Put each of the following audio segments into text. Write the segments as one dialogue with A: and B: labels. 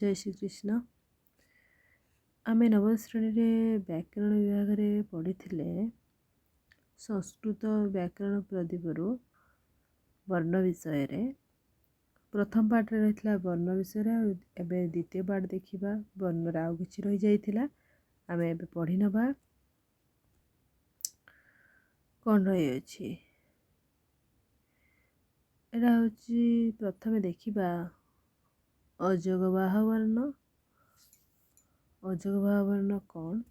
A: जय श्री कृष्ण। आमे नवम श्रेणी रे व्याकरण विभाग रे पढ़िथिले संस्कृत व्याकरण प्रदीपरू वर्ण विषय रे। प्रथम पाठ रे रहितला वर्ण विषय रे एबे द्वितीय पाठ देखिबा वर्ण रे आउ किछि रहि जाइथिला। आमे एबे पढ़ि नबा कोन रहि अछि। एरा होछि प्रथमे देखिबा अजगबाह वर्ण। अजगबाह वर्ण कोन?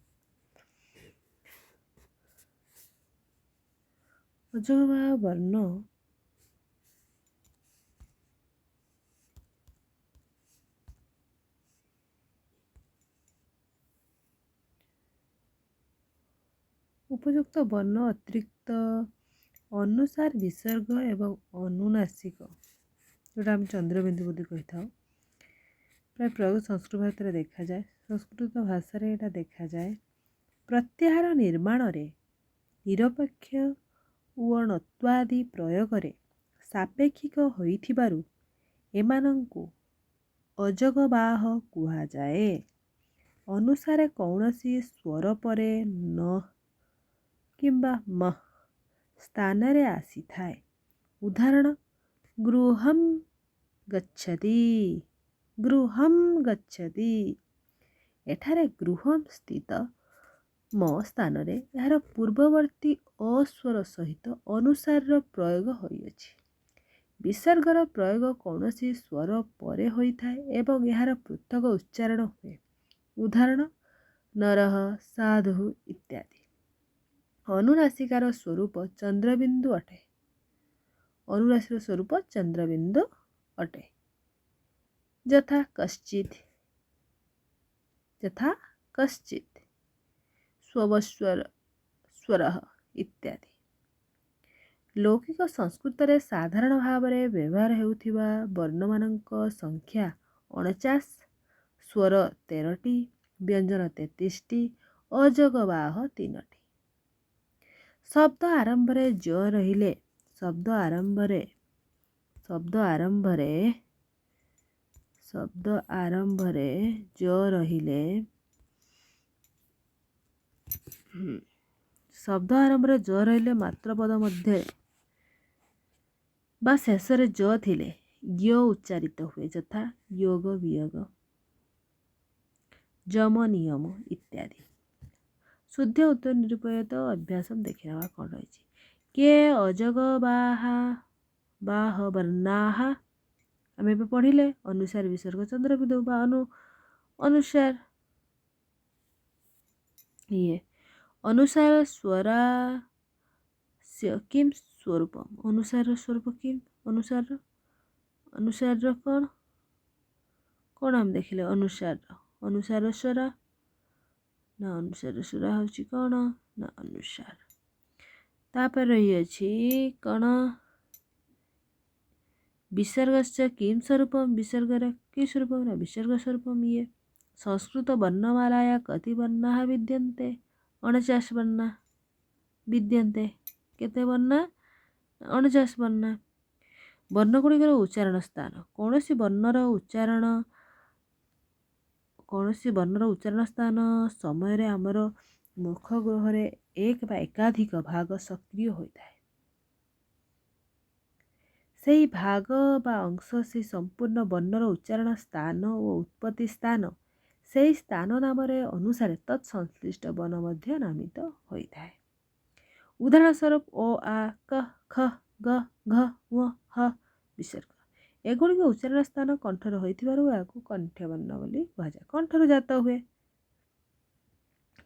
A: अजगबाह वर्ण उपयुक्त वर्ण अतिरिक्त अनुसार विसर्ग एवं अनुनासिक जोटा आम चंद्रबिंदु बोली कही था प्राय प्रयोग संस्कृत भाषा देखा जाए। संस्कृत भाषा रे एटा देखा जाए प्रत्याहार निर्माण रे निरपेक्ष व णत्वादि प्रयोग रे सापेक्षिक होइथिबारु एमानंकु अजगबाह कुहा जाए। अनुसारे कौनसी स्वर परे न किंबा म स्थान रे आसी थाए। उदाहरण गृहं गच्छति। गृहं गच्छति एठारे गृहं स्थित म स्थान रे यार पूर्ववर्ती अस्वर सहित अनुसार प्रयोग होइअछि। विसर्गर प्रयोग कौनसी स्वर परे होई थाए एवं यार पृथक उच्चारण हुए। उदाहरण नरः साधु इत्यादि। अनुनासिकार स्वरूप चंद्रबिंदु अटे। अनुनासिक स्वरूप चंद्रबिंदु अटे। यथा कश्चित् यथा कश्चित् स्वस्वर स्वरः इत्यादि। लौकिक संस्कृत रे साधारण भाव रे व्यवहार हेउथिबा वर्णमानक संख्या 49, स्वर 13टी, व्यंजन 33टी, अजगबाह 3टी। शब्द आरंभ रे ज रहिले शब्द आरंभ रे ज रहिले शब्द आरंभ रे ज रहिले मात्र पद मध्य बा शेष रे ज थिले य उच्चारित हुए। यथा योग वियोग जम नियम इत्यादि। शुद्ध उत्तर निरूपयत अभ्यास देखिनवा कोन रहिछि। के अजगबाह बाह वर्णाः आमे पे पढ़िले अनुसार विसर्ग चंद्रबिंदु बा अनुसार ये अनुसार स्वरा किम स्वरूपम। अनुसार स्वरूप किम अनुसार कौन कौन हम देखिले अनुसार स्वरा ना अनुसार स्वरा होछि कौन ना अनुसार। तापर रही अछि कौन विसर्गस्य किम स्वरूपम। विसर्गर कि स्वरूपम ना विसर्ग स्वरूपम। ये संस्कृत वर्णमालाया कति वर्णाः विद्यन्ते 49 वर्णा विद्यन्ते। केते वर्णा 49 वर्णा। वर्णगुड़िकर उच्चारण स्थान कौनसी वर्णर उच्चारण स्थान समय रे आमर मुख ग्रह रे एक बा एकाधिक भाग सक्रिय होता है। सेही भाग बा अंश से संपूर्ण वर्णर उच्चारण स्थान और उत्पत्ति स्थान सेही स्थान नाम रे अनुसार तत्संश्लिष्ट वर्ण मध्य नामित होता है। उदाहरण स्वरूप ओ आ क ख ग घ व ह विसर्ग एगुड़िक उच्चारण स्थान कंठर होइथिबारु याकू कंठ वर्ण बोली कहा जाय। कंठर जात हुए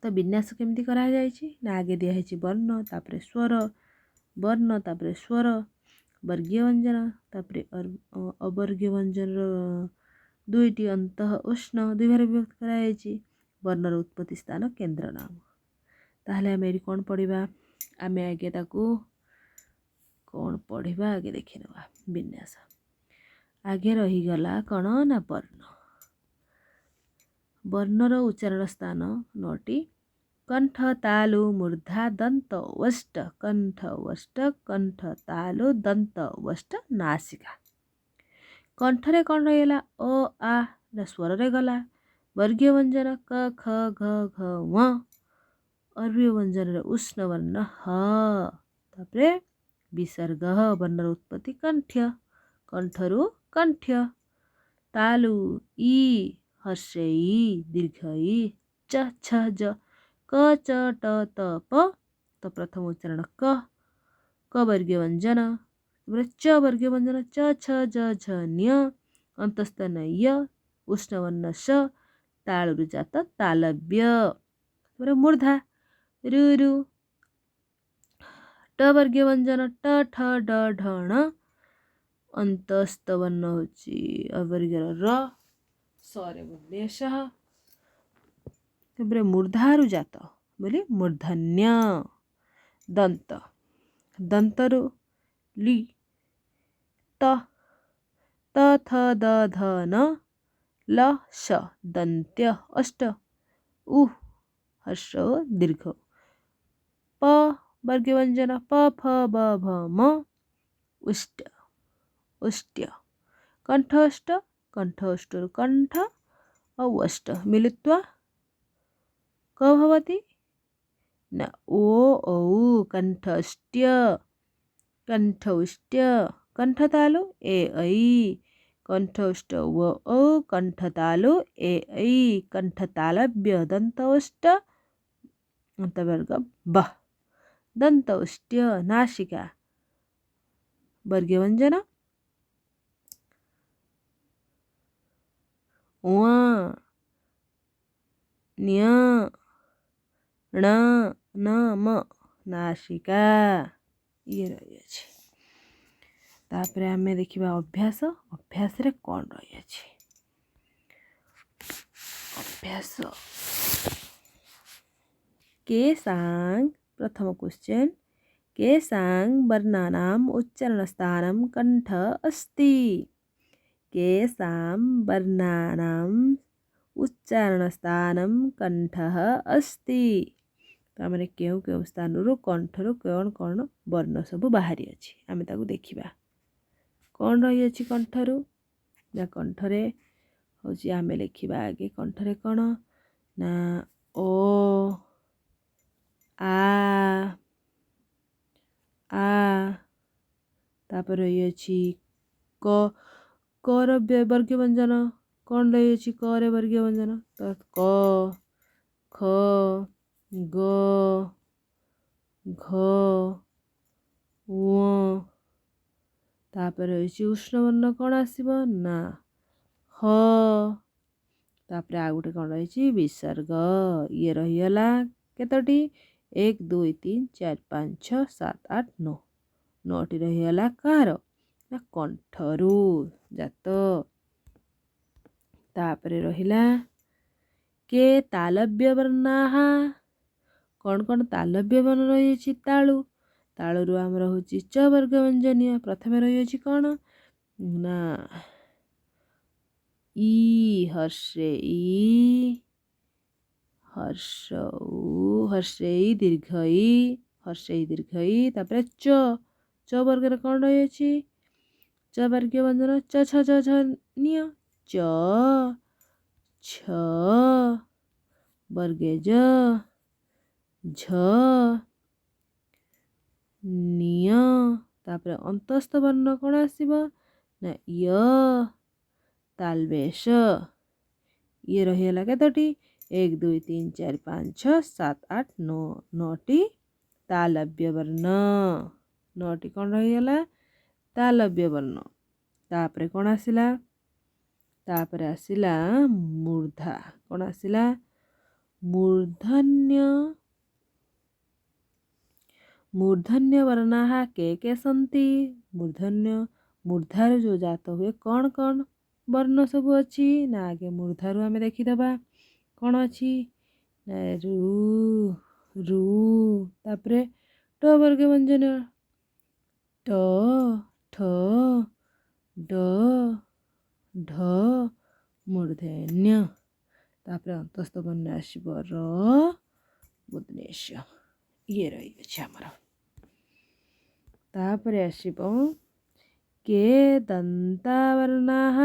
A: तो विन्यास केमती करा जायछि ना आगे दिया है वर्ण तापरे स्वर वर्ण तापरे स्वर वर्गीय व्यंजन तापरे अवर्गीय व्यंजन दुईटी अंत उष्ण दुई भार विभक्त करा जायछि। वर्णर उत्पत्ति स्थान केंद्र नाम। ताहले आमे कौन पढ़िबा आमे आगे ताकू कौन पढ़िबा आगे देखिनवा विन्यास। आगे रही गला कौन ना वर्ण। वर्णर उच्चारण स्थान 9टी कंठ तालु मूर्धा दंत वष्ट कंठ वष्ट कंठ तालु दंत वष्ट नासिका। कंठरे कौन रहिला अ आ ଏଇଟା ସ୍ୱରରେ ଗଲା। ବର୍ଗୀୟ ବ୍ୟଞ୍ଜନ କ ଖ ଘ ଘ ମ। ଅର୍ବୀୟ ବ୍ୟଞ୍ଜନରେ ଉଷ୍ଣ ବର୍ଣ୍ଣ ହ। ତାପରେ ବିସର୍ଗ ବର୍ଣ୍ଣର ଉତ୍ପତ୍ତି କଣ୍ଠ୍ୟ, କଣ୍ଠରୁ କଣ୍ଠ୍ୟ। ତାଲୁ ଇ ହର୍ଷେ ଇ ଦୀର୍ଘ ଇ च छ ज क च ଟ त ପ। ତ ପ୍ରଥମ ଉଚ୍ଚାରଣ କ, କ ବର୍ଗୀୟ ବ୍ୟଞ୍ଜନ। ତାପରେ च ବର୍ଗୀୟ ବ୍ୟଞ୍ଜନ च ଛ ଜ ଝ ନ୍ୟ। ଅନ୍ତସ୍ଥ ନ ୟ, ଉଷ୍ଣ ବର୍ଣ୍ଣ ଶ, ତାଳୁରୁ ଜାତ ତାଲବ୍ୟ। ତାପରେ ମୂର୍ଧା ରୁ ରୁ। ଟ ବର୍ଗୀୟ ବ୍ୟଞ୍ଜନ ଟ ଠ ଡ ଢ ଣ। ଅନ୍ତସ୍ଥ ବର୍ଣ୍ଣ ହେଉଛି ଅବର୍ଗୀୟର ର, ସରେ ବର୍ଣ୍ଣେଶଃ। ତାପରେ ମୂର୍ଧାରୁ ଜାତ ବୋଲି ମୂର୍ଧନ୍ୟ। ଦନ୍ତ, ଦନ୍ତରୁ ଲି ତ, ତ ଥ ଦ ଧ ନ, ଲ ଶ ଦନ୍ତ୍ୟ ଅଷ୍ଟ। ଉ ହର୍ଷ ଓ ଦୀର୍ଘ। ପ ବର୍ଗୀୟ ବ୍ୟଞ୍ଜନ ପ ଫ ବ ଭ ମ। ଉଷ୍ଟ, ଉष्ट्य। କଣ୍ଠ ଅଷ୍ଟ, କଣ୍ଠ ଅଷ୍ଟରୁ କଣ୍ଠ ଆଉ ଅଷ୍ଟ ମିଳିତ୍वा क भवति न ओ औ कण्ठष्ट्य, कण्ठौष्ट्य। कण्ठतालु ए ऐ, कण्ठौष्ट व औ कण्ठतालु ए ऐ। कण्ठतालव्य दन्तौष्ट अन्तवर्ग ब। दन्तौष्ट्य नासिका वर्गीय व्यञ्जन ङ न्य ଣ ନ ମ ନାସିକା ଇଏ ରହିଅଛି। ତାପରେ ଆମେ ଦେଖିବା ଅଭ୍ୟାସ। ଅଭ୍ୟାସରେ କ'ଣ ରହିଅଛି? ଅଭ୍ୟାସ केषां प्रथम क्वेश्चन केषां वर्णानाम् उच्चारणस्थानं कण्ठ अस्ति? केषां वर्णानाम् उच्चारणस्थानं कण्ठः अस्ति? ତାମାନେ କେଉଁ କେଉଁ ସ୍ଥାନରୁ କଣ୍ଠରୁ କ'ଣ କ'ଣ ବର୍ଣ୍ଣ ସବୁ ବାହାରି ଅଛି ଆମେ ତାକୁ ଦେଖିବା। କ'ଣ ରହିଅଛି କଣ୍ଠରୁ? ନା କଣ୍ଠରେ ହେଉଛି ଆମେ ଲେଖିବା ଆଗେ କଣ୍ଠରେ କ'ଣ ନା ଓ ଆ ଆ। ତାପରେ ରହିଅଛି କ, କର ବର୍ଗୀୟ ବ୍ୟଞ୍ଜନ କ'ଣ ରହିଅଛି କରେ ବର୍ଗୀୟ ବ୍ୟଞ୍ଜନ ତ କ ଖ ଗ ଘ ଙ। ତାପରେ ରହିଛି ଉଷ୍ଣ ବର୍ଣ୍ଣ କ'ଣ ଆସିବ ନା ହ। ତାପରେ ଆଉ ଗୋଟେ କ'ଣ ରହିଛି ବିସର୍ଗ। ଇଏ ରହିଗଲା କେତୋଟି 1 2 3 4 5 6 7 8 9। 9ଟି ରହିଗଲା କାହାର ନା କଣ୍ଠରୁ ଜାତ। ତାପରେ ରହିଲା କେ ତାଲବ୍ୟ ବର୍ଣ୍ଣାଃ। କ'ଣ କ'ଣ ତାଲବ୍ୟ ବର୍ଣ୍ଣ ରହିଅଛି? ତାଳୁ, ତାଳୁରୁ ଆମର ହେଉଛି ଚ ବର୍ଗ ବ୍ୟଞ୍ଜନୀୟ। ପ୍ରଥମେ ରହିଅଛି କ'ଣ ନା ଇ ହର୍ଷେ ଇ, ହର୍ଷ ଉ, ହର୍ଷେ ଇ ଦୀର୍ଘ ଇ, ହର୍ଷେ ଇ ଦୀର୍ଘ ଇ। ତାପରେ ଚ, ଚ ବର୍ଗରେ କ'ଣ ରହିଅଛି? ଚ ବର୍ଗୀୟ ବ୍ୟଞ୍ଜନ च छ ज झ ନ୍ୟ। च ଛ ବର୍ଗେ ଜ ଝ ନ୍ୟ। ତାପରେ ଅନ୍ତସ୍ଥ ବର୍ଣ୍ଣ କ'ଣ ଆସିବ ନା ୟ ତାଲବେଶ। ଇଏ ରହିଗଲା କେତୋଟି 1 2 3 4 5 6 7 8 9। 9ଟି ତାଲବ୍ୟ ବର୍ଣ୍ଣ। 9ଟି କ'ଣ ରହିଗଲା ତାଲବ୍ୟ ବର୍ଣ୍ଣ। ତାପରେ କ'ଣ ଆସିଲା? ତାପରେ ଆସିଲା ମୂର୍ଧା। କ'ଣ ଆସିଲା? ମୂର୍ଧନ୍ୟ। ମୂର୍ଧନ୍ୟ ବର୍ଣ୍ଣାଃ କେ କେ ସନ୍ତି? ମୂର୍ଧନ୍ୟ, ମୂର୍ଦ୍ଧାରୁ ଯେଉଁ ଜାତ ହୁଏ କ'ଣ କ'ଣ ବର୍ଣ୍ଣ ସବୁ ଅଛି? ନା ଆଗେ ମୂର୍ଦ୍ଧାରୁ ଆମେ ଦେଖିଦେବା କ'ଣ ଅଛି ନା ରୁ ରୁ। ତାପରେ ଟ ବର୍ଗ ବ୍ୟଞ୍ଜନ ଟ ଠ ଡ ଢ ମୂର୍ଧନ୍ୟ। ତାପରେ ଅନ୍ତସ୍ଥ ବର୍ଣ୍ଣ ଆସିବ ର ବୁଦ୍ଧେଶ। ଇଏ ରହିଅଛି ଆମର। ତାପରେ ଆସିବ କେ ଦନ୍ତା ବର୍ଣ୍ଣାଃ।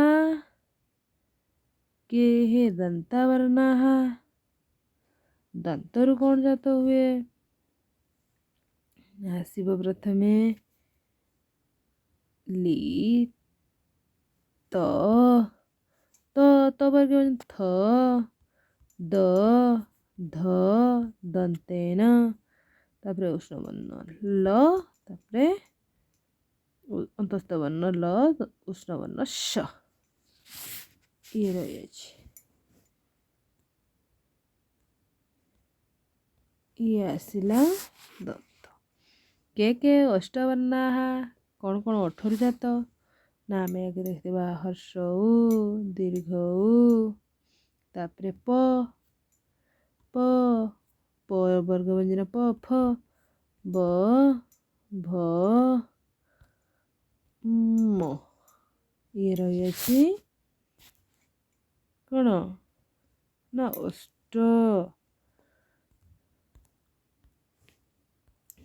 A: କେହେ ଦନ୍ତାବର୍ଣ୍ଣାଃ ଦନ୍ତରୁ କ'ଣ ଜାତ ହୁଏ? ଆସିବ ପ୍ରଥମେ ଲି ତ ବର୍ଗ ଥ ଦ ଧ ଦନ୍ତେନ ତାପରେ ଉଷ୍ଣ ବର୍ଣ୍ଣ ଲ ତାପରେ ଅନ୍ତସ୍ଥ ବର୍ଣ୍ଣ ଲ ଉଷ୍ଣ ବର୍ଣ୍ଣ ଶ ଇଏ ରହିଅଛି। ଇଏ ଆସିଲା ଦନ୍ତ। କେ ଅଷ୍ଟବର୍ଣ୍ଣାଃ କ'ଣ କ'ଣ ଓଠରୁ ଜାତ? ନା ଆମେ ଆଗେ ଦେଖିଥିବା ହର୍ଷ ଉ ଦୀର୍ଘ ଉ ତାପରେ ପ ବର୍ଗ ବ୍ୟଞ୍ଜନ ପ ଫ ବ ଭ ମ ଇଏ ରହିଅଛି କ'ଣ ନା ଓଷ୍ଠ।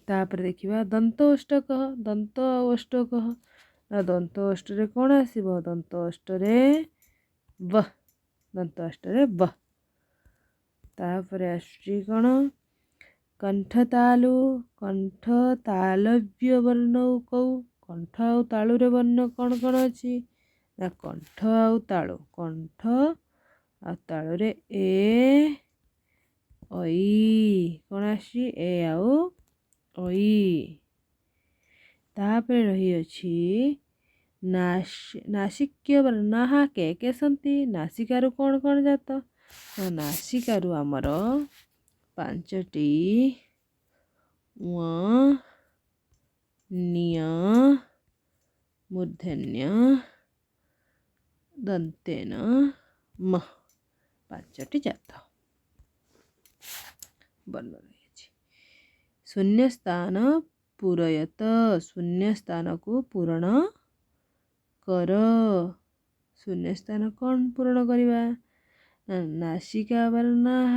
A: ତାପରେ ଦେଖିବା ଦନ୍ତ ଓଷ୍ଠକ। ଦନ୍ତ ଆଉ ଓଷ୍ଠକ ନା ଦନ୍ତ ଓଷ୍ଠରେ କ'ଣ ଆସିବ? ଦନ୍ତ ଓଷ୍ଠରେ ବ ଦନ୍ତ ଓଷ୍ଠରେ ବ। ତାପରେ ଆସୁଛି କ'ଣ କଣ୍ଠ ତାଲୁ। କଣ୍ଠ ତାଲବ୍ୟ ବର୍ଣ୍ଣ କଉ? କଣ୍ଠ ଆଉ ତାଳୁରେ ବର୍ଣ୍ଣ କ'ଣ କ'ଣ ଅଛି? ନା କଣ୍ଠ ଆଉ ତାଳୁ। କଣ୍ଠ ଆଉ ତାଳୁରେ ଏ ଐ କ'ଣ ଆସିଛି? ଏ ଆଉ ଐ। ତାପରେ ରହିଅଛି ନାସିକ୍ୟ ବର୍ଣ୍ଣାଃ କେ ସନ୍ତି? ନାସିକାରୁ କ'ଣ କ'ଣ ଜାତ? ନାସିକାରୁ ଆମର 5ଟି ଣ୍ୟ ମୂର୍ଧନ୍ୟ ଦନ୍ତେନ ମ 5ଟି ଜାତ ବର୍ଣ୍ଣ ରହିଅଛି। ଶୂନ୍ୟ ସ୍ଥାନ ପୂରୟତ। ଶୂନ୍ୟ ସ୍ଥାନକୁ ପୂରଣ କର। ଶୂନ୍ୟ ସ୍ଥାନ କ'ଣ ପୂରଣ କରିବା? ନାସିକା ବର୍ଣ୍ଣାଃ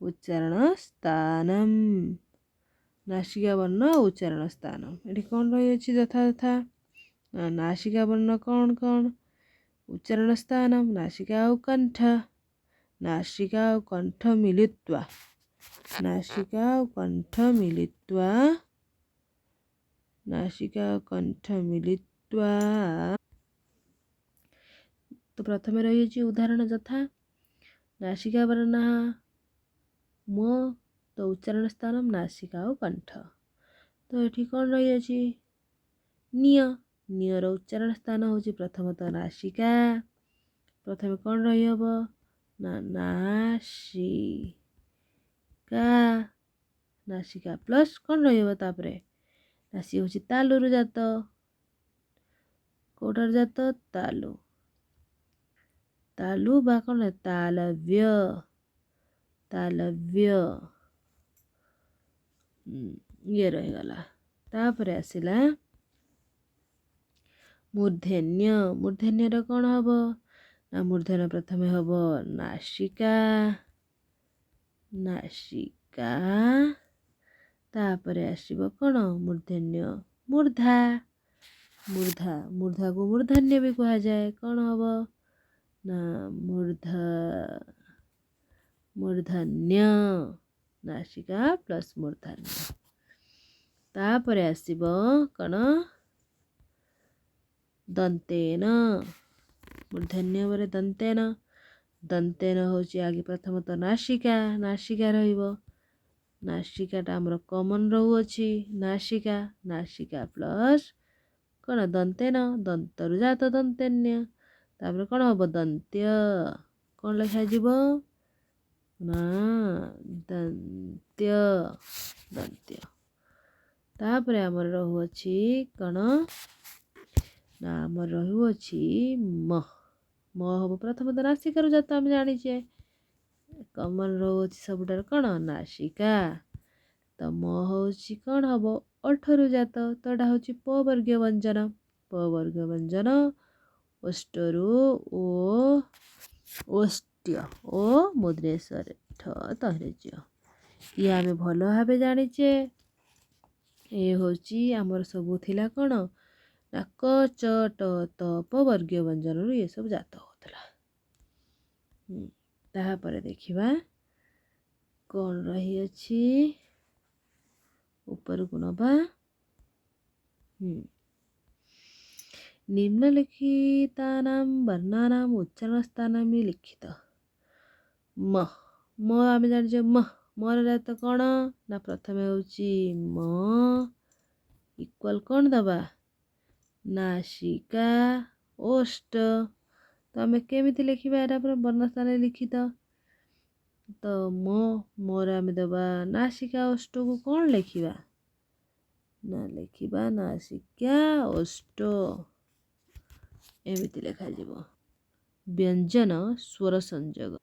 A: ଉଚ୍ଚାରଣ ସ୍ଥାନମ୍। ନାସିକା ବର୍ଣ୍ଣ ଉଚ୍ଚାରଣ ସ୍ଥାନ ଏଠି କ'ଣ ରହିଅଛି ଯଥା ନାସିକା ବର୍ଣ୍ଣ କ'ଣ କ'ଣ? ଉଚ୍ଚାରଣ ସ୍ଥାନ ନାସିକା ଆଉ କଣ୍ଠ। ନାସିକା ଆଉ କଣ୍ଠ ମିଳିତ୍ୱା ନାସିକା ଆଉ କଣ୍ଠ ମିଳିତ୍ୱା ନାସିକା ଆଉ କଣ୍ଠ ମିଳିତ୍ୱା। ତ ପ୍ରଥମେ ରହିଅଛି ଉଦାହରଣ ଯଥା ନାସିକା ବର୍ଣ୍ଣାଃ ମୋ ତ ଉଚ୍ଚାରଣ ସ୍ଥାନ ନାସିକା ଆଉ କଣ୍ଠ। ତ ଏଠି କ'ଣ ରହିଅଛି? ନିୟ। ନିୟର ଉଚ୍ଚାରଣ ସ୍ଥାନ ହେଉଛି ପ୍ରଥମତଃ ନାସିକା। ପ୍ରଥମେ କ'ଣ ରହିବ? ନା ନାସିକା। ନାସିକା ପ୍ଲସ୍ କ'ଣ ରହିବ? ତାପରେ ନାସି ହେଉଛି ତାଲୁରୁ ଜାତ। କୋଉଟାରୁ ଜାତ? ତାଲୁ। ତାଲୁ ବା କ'ଣ? ତାଲବ୍ୟ। ଇଏ ରହିଗଲା। ତାପରେ ଆସିଲା ମୂର୍ଧନ୍ୟ। ମୂର୍ଧନ୍ୟର କ'ଣ ହବ? ନା ମୂର୍ଧନ୍ୟ ପ୍ରଥମେ ହବ ନାସିକା। ତାପରେ ଆସିବ କ'ଣ? ମୂର୍ଧନ୍ୟ ମୂର୍ଧା। ମୂର୍ଧାକୁ ମୂର୍ଧନ୍ୟ ବି କୁହାଯାଏ। କ'ଣ ହବ? ନା ମୂର୍ଧନ୍ୟ ନାସିକା ପ୍ଲସ୍ ମୂର୍ଧନ୍ୟ। ତାପରେ ଆସିବ କ'ଣ? ଦନ୍ତେନ। ମୂର୍ଧନ୍ୟ ପରେ ଦନ୍ତେନ। ଦନ୍ତେନ ହେଉଛି ଆଗେ ପ୍ରଥମତଃ ନାସିକା। ନାସିକା ରହିବ। ନାସିକାଟା ଆମର କମନ୍ ରହୁଅଛି। ନାସିକା ପ୍ଲସ୍ କ'ଣ? ଦନ୍ତେନ। ଦନ୍ତରୁ ଜାତ ଦନ୍ତେନ୍ୟ। ତାପରେ କ'ଣ ହବ? ଦନ୍ତ୍ୟ। କ'ଣ ଲେଖାଯିବ? ନା ଦନ୍ତ୍ୟ। ତାପରେ ଆମର ରହୁଅଛି କ'ଣ? ନା ଆମର ରହୁଅଛି ମ ହବ ପ୍ରଥମତଃ ନାସିକାରୁ ଜାତ ଆମେ ଜାଣିଛେ। କମନ୍ ରହୁଅଛି ସବୁଠାରୁ କ'ଣ? ନାସିକା। ତ ମ ହେଉଛି କ'ଣ ହବ? ଓଠରୁ ଜାତ। ତ ଏଟା ହେଉଛି ପ ବର୍ଗୀୟ ବ୍ୟଞ୍ଜନ। ପ ବର୍ଗୀୟ ବ୍ୟଞ୍ଜନ ଓଷ୍ଠରୁ ଓ ଓଷ୍ଟ୍ୟ ଓ ମୁଦ୍ରେଶ୍ୱର ଠ ତହ୍ରେଜ୍ୟ। ଇଏ ଆମେ ଭଲ ଭାବେ ଜାଣିଛେ। ଏ ହେଉଛି ଆମର ସବୁ ଥିଲା କ'ଣ? ନା କ ଚ ଟ ତ ପ ବର୍ଗୀୟ ବ୍ୟଞ୍ଜନରୁ ଏସବୁ ଜାତ ହେଉଥିଲା। ताहापर देखिबा कौन रही अछि ऊपर को नबा निम्नलिखितानां वर्णानाम् उच्चारणस्थानानि लिखित म म आमे जानिछे मर अर्थ कौन ना प्रथमे होची म इक्वल कौन दबा नासिका ओष्ठ तो आमे केमिति लिखिबा एटा पर वर्णस्थान लिखित तो मोर आमे दबा नासिका ओष्ठ को कौन लिखिबा ना लिखिबा नासिका ओष्ठ एमिति लेखा जीवो। व्यंजन स्वर संयोग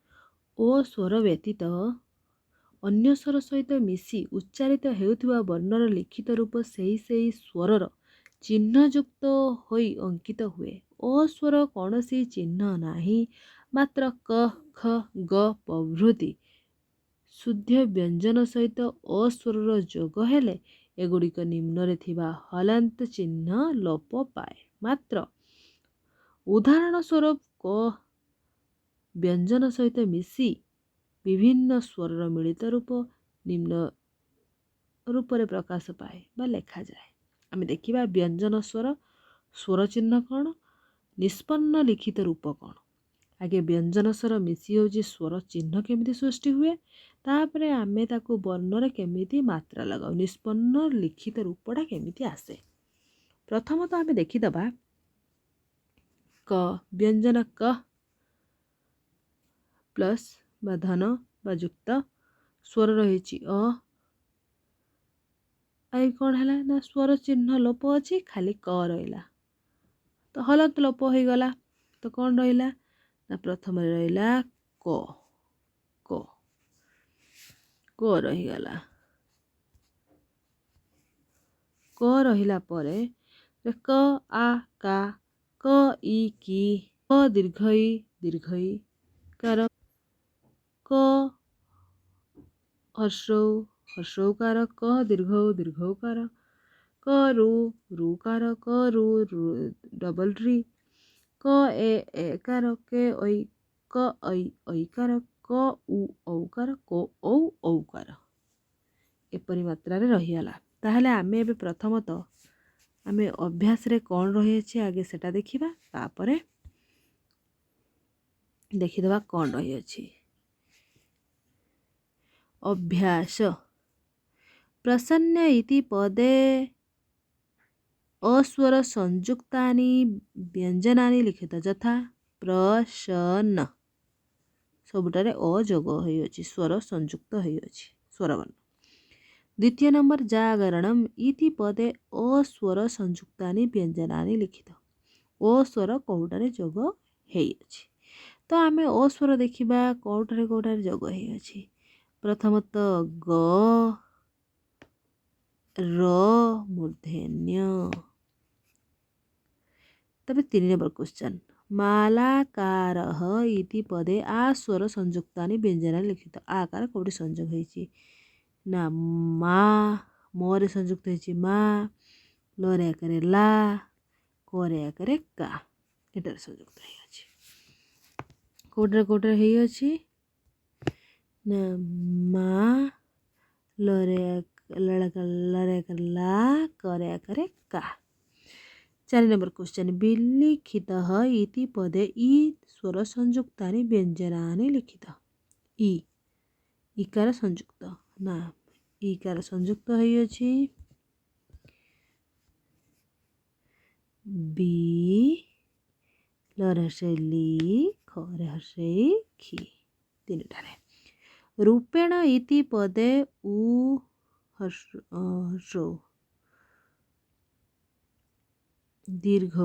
A: ओ स्वर व्यतीत अन्य स्वर सहित मिसी उच्चारित हेउथिबा वर्णर लिखित रूप सही स्वरर चिन्हयुक्त होई अंकित हुए। ओ स्वर कौनसी चिन्ह नाही मात्र क ख ग प्रभृति शुद्ध व्यंजन सहित ओ स्वरर जोग हेले एगुड़िक निम्न थिबा हलंत चिन्ह लोप पाए। मात्र उदाहरण स्वरूप क व्यंजन सहित मिसी विभिन्न स्वरर मिलित रूप निम्न रूपरे प्रकाश पाए बा लेखा जाए। आमे देखिबा व्यंजन स्वर चिन्ह कौन निष्पन्न लिखित रूप कौन। आगे व्यंजन स्वर मिसी होची स्वर चिन्ह केमिति सृष्टि हुए तापरे आमे ताकू वर्णरे केमिति मात्रा लगाऊ निष्पन्न लिखित रूपटा केमिति आसे। प्रथम तो आमे देखि दबा क व्यंजन क प्लस बा धन बा युक्त स्वर रहिछि अ आई कौन हैला ना स्वर चिन्ह लोप अछि खाली क रहिला तो हलंत लोप हो गला तो कौन रहिला ना प्रथम रहिला क क क रही गला क रहिला परे क आ का क ई की क दीर्घई कार क हर्षौकार क दीर्घौकार क रुकार क रू डबल री क एकार के ओई क ऐकार क उ औकार को औकार एपरी मात्रा रे रहियाला। ताहले आमे एबे प्रथमत आमे अभ्यास रे कौन रही अछि आगे सेटा देखिबा तापरे देखिदबा कौन रही अछि। अभ्यास प्रसन्न इति पदे अस्वर संयुक्तानि व्यंजनानि लिखित यथा प्रसन्न सबुटारे अ जोग होई अछि स्वर संयुक्त होई अछि स्वरवर्ण। द्वितीय नंबर जागरणम इति पदे अस्वर संयुक्तानि व्यंजनानि लिखित ओ स्वर कोउटारे जोग हेई अछि। तो आमे ओ स्वर देखिबा कोउटारे जोग हेई अछि। प्रथमत ग र मूर्धन्य। तबे 3 नंबर क्वेश्चन मालाकार इति पदे आ स्वर संयुक्तानि व्यंजनानि लिखित आकार कोउटी संयोग हेछि ना मा मोरे संयुक्त हेछि मा लरे आकारे ला करे आकारे का एटार संयुक्त हेइ अछि। कोउटारे हेइ अछि ना मा लरे आकारे ला करे आकारे का। 4 नंबर क्वेश्चन विलिखित इति पदे ई स्वर संयुक्तानि व्यंजनानि लिखित ई इकार संयुक्त ना इकार संयुक्त हेइ अछि बी लरे हर्षे ली खरे हर्षे खी तीनटारे। रूपेण इति पदे उ हर्षो दीर्घ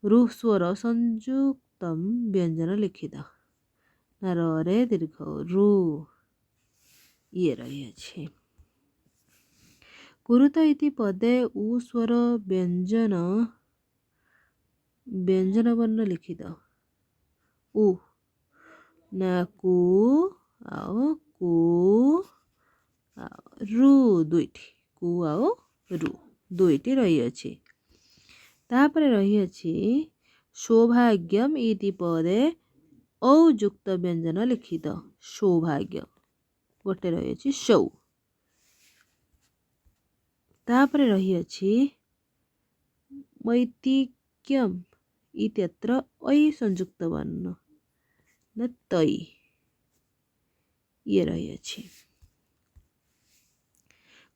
A: रु स्वर संयुक्तम व्यंजन लिखित ना रे दीर्घ रु ये रही अछि। कुरुत इति पदे उ स्वर व्यंजन वर्ण लिखित उ ना कु आओ कु रु दुईटी कु आओ रु दुईटी रही अछि। तापरे रही अछि सौभाग्यम इति पदे ଔ ଯୁକ୍ତ ବ୍ୟଞ୍ଜନ ଲିଖିତ ସୌଭାଗ୍ୟ ଗୋଟେ ରହିଅଛି ସୌ। ତାପରେ ରହିଅଛି ମୈତିକ୍ୟମ୍ ଇତ୍ୟତ୍ର ଐ ସଂଯୁକ୍ତ ବର୍ଣ୍ଣ ନା ତୈ ଇଏ ରହିଅଛି।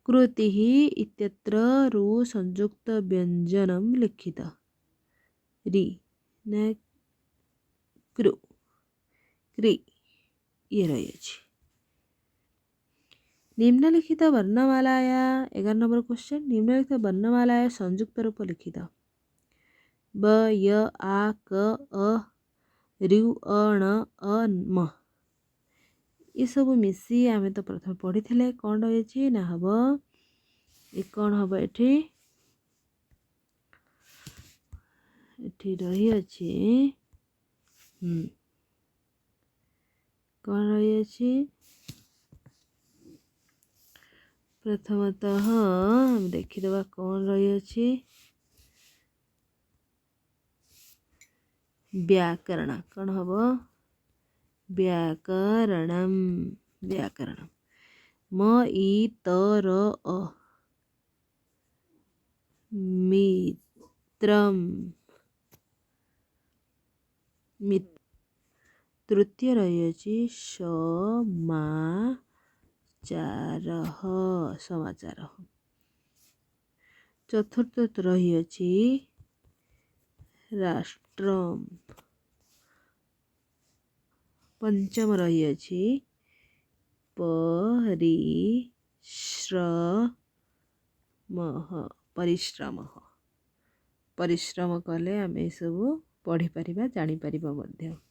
A: कृतिः इत्यत्र रु संयुक्त व्यंजनम लिखित रि न कृ क्रि ये ରହିଅଛି। निम्नलिखित वर्णमालाया 11 नंबर क्वेश्चन निम्नलिखित वर्णमालाया संयुक्त रूप लिखित ब य आ क अ ऋ अ ण अ म ये सब मिसी आम तो प्रथम पढ़ी कौन रही ना हम ये कौन हम एठी रही अच्छी कौन रही अच्छी प्रथमतः हम देखीदबा कौन रही अच्छी व्याकरण कौन हम व्याकरणम व्याकरणम म इ त र अ मित्रम तृतीय रही अछि समाचार चतुर्थ रही अछि राष्ट्रम पंचम रही अछि परिश्रम कले आम सब पढ़ी पारिबा जानी पारिबा मध्य।